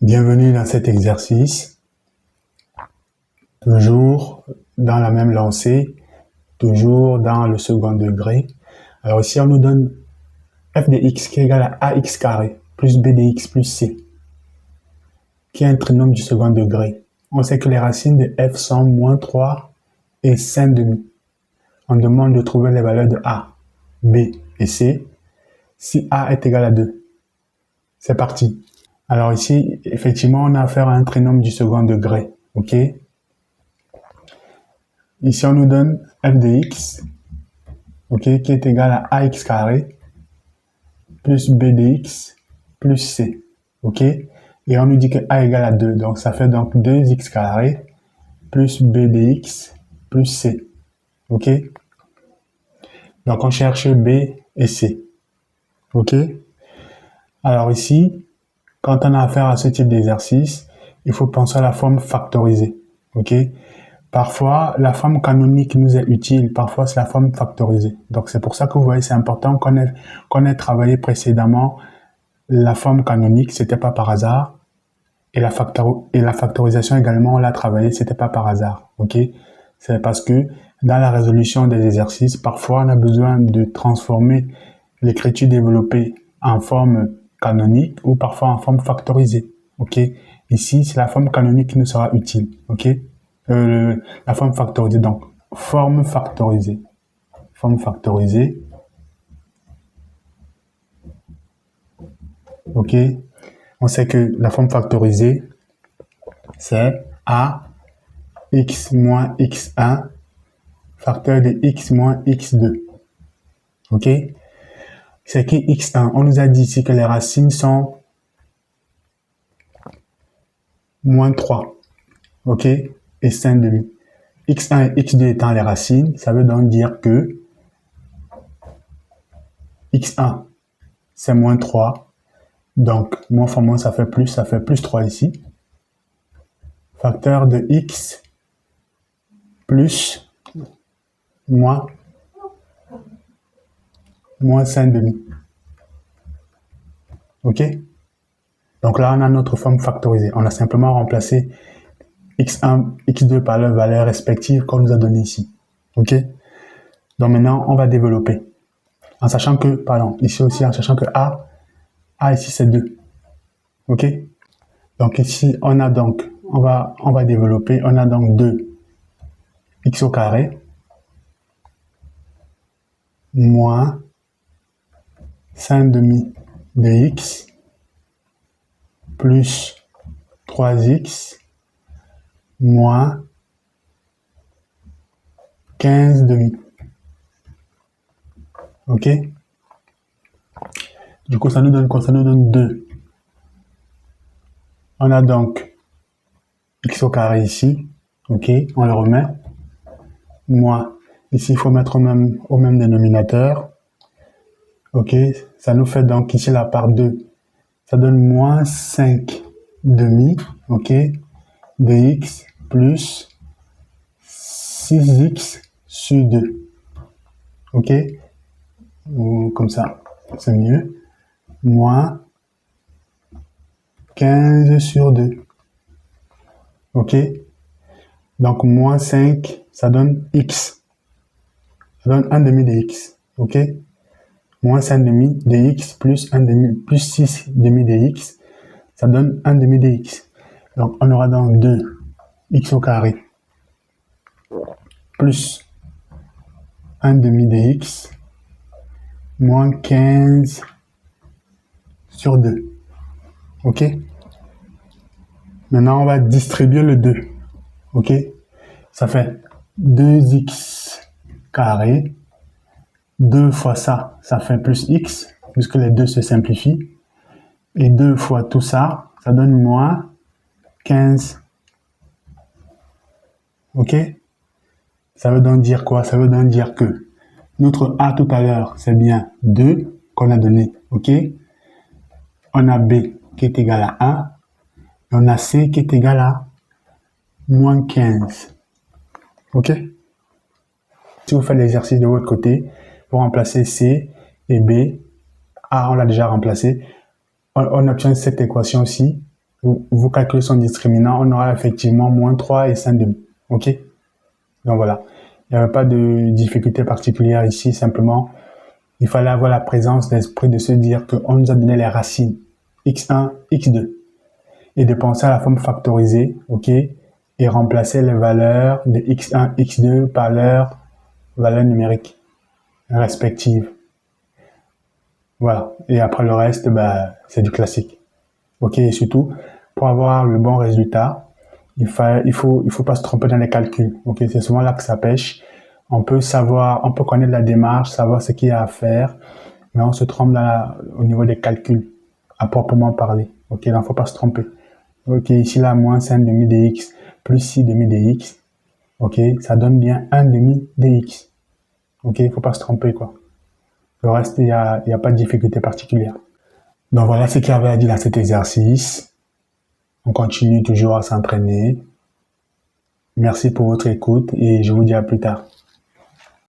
Bienvenue dans cet exercice, toujours dans la même lancée, toujours dans le second degré. Alors ici, on nous donne f de x qui est égal à ax carré plus b de x plus c, qui est un trinôme du second degré. On sait que les racines de f sont moins 3 et 5 demi. On demande de trouver les valeurs de a, b et c si a est égal à 2. C'est parti. Alors ici, effectivement, on a affaire à un trinôme du second degré. Ok? Ici, on nous donne f de x, ok, qui est égal à ax carré plus b de x plus c. Ok? Et on nous dit que a égale à 2. Donc, ça fait donc 2x carré plus b de x plus c. Ok? Donc, on cherche b et c. Ok? Alors ici, quand on a affaire à ce type d'exercice, il faut penser à la forme factorisée. Ok? Parfois, la forme canonique nous est utile, parfois c'est la forme factorisée. Donc c'est pour ça que vous voyez, c'est important qu'on ait travaillé précédemment la forme canonique, c'était pas par hasard. Et la factorisation également, on l'a travaillé, c'était pas par hasard. Ok? C'est parce que dans la résolution des exercices, parfois on a besoin de transformer l'écriture développée en forme canonique ou parfois en forme factorisée. Ok? Ici, c'est la forme canonique qui nous sera utile. Ok? La forme factorisée, donc forme factorisée. Forme factorisée. Ok? On sait que la forme factorisée, c'est a x moins x1 facteur de x moins x2. Ok? C'est qui x1? On nous a dit ici que les racines sont moins 3. Ok? Et 5 demi. x1 et x2 étant les racines, ça veut donc dire que x1, c'est moins 3. Donc, moins fois moins, ça fait plus 3 ici. Facteur de x plus moins 5 demi. Ok? Donc là, on a notre forme factorisée. On a simplement remplacé x1, x2 par leurs valeurs respectives qu'on nous a données ici. Ok? Donc maintenant, on va développer. En sachant que, ici aussi, en sachant que a ici c'est 2. Ok? Donc ici, on va développer, on a donc 2x au carré moins 5 demi de x plus 3x moins 15 demi. Ok? Du coup, ça nous donne quoi? Ça nous donne 2. On a donc x au carré ici. Ok? On le remet. Moins. Ici, il faut mettre au même dénominateur. Ok? Ça nous fait donc ici la part 2. Ça donne moins 5 demi. Ok? De x plus 6x sur 2. Ok? Ou comme ça, c'est mieux. Moins 15 sur 2. Ok? Donc, moins 5, ça donne x. Ça donne 1 demi de x. Ok? Moins 5 demi de x plus 6 demi de x, ça donne 1 demi de x. Donc, on aura donc 2x au carré plus 1 demi de x moins 15 sur 2. Ok? Maintenant, on va distribuer le 2. Ok? Ça fait 2x carré. 2 fois ça, ça fait plus x, puisque les 2 se simplifient. Et 2 fois tout ça, ça donne moins 15. Ok? Ça veut donc dire quoi? Ça veut donc dire que notre a tout à l'heure, c'est bien 2 qu'on a donné. Ok? On a b qui est égal à 1. Et on a c qui est égal à moins 15. Ok? Si vous faites l'exercice de votre côté, vous remplacez c et b. A, on l'a déjà remplacé. On obtient cette équation-ci. vos calculs sont discriminants, on aura effectivement moins 3 et 5 demi. OK? Donc voilà. Il n'y avait pas de difficulté particulière ici, simplement, il fallait avoir la présence d'esprit de se dire qu'on nous a donné les racines x1, x2 et de penser à la forme factorisée, OK, et remplacer les valeurs de x1, x2 par leurs valeurs numériques respectives. Voilà. Et après le reste, c'est du classique. OK, et surtout, pour avoir le bon résultat, il faut pas se tromper dans les calculs. OK, c'est souvent là que ça pêche. On peut connaître la démarche, savoir ce qu'il y a à faire, mais on se trompe au niveau des calculs, à proprement parler. OK, donc faut pas se tromper. OK, ici là, moins 5 demi dx plus 6 demi dx. OK, ça donne bien 1 demi dx. OK, il faut pas se tromper, quoi. Le reste, il y a pas de difficulté particulière. Donc voilà ce qu'il y avait à dire dans cet exercice. On continue toujours à s'entraîner. Merci pour votre écoute et je vous dis à plus tard.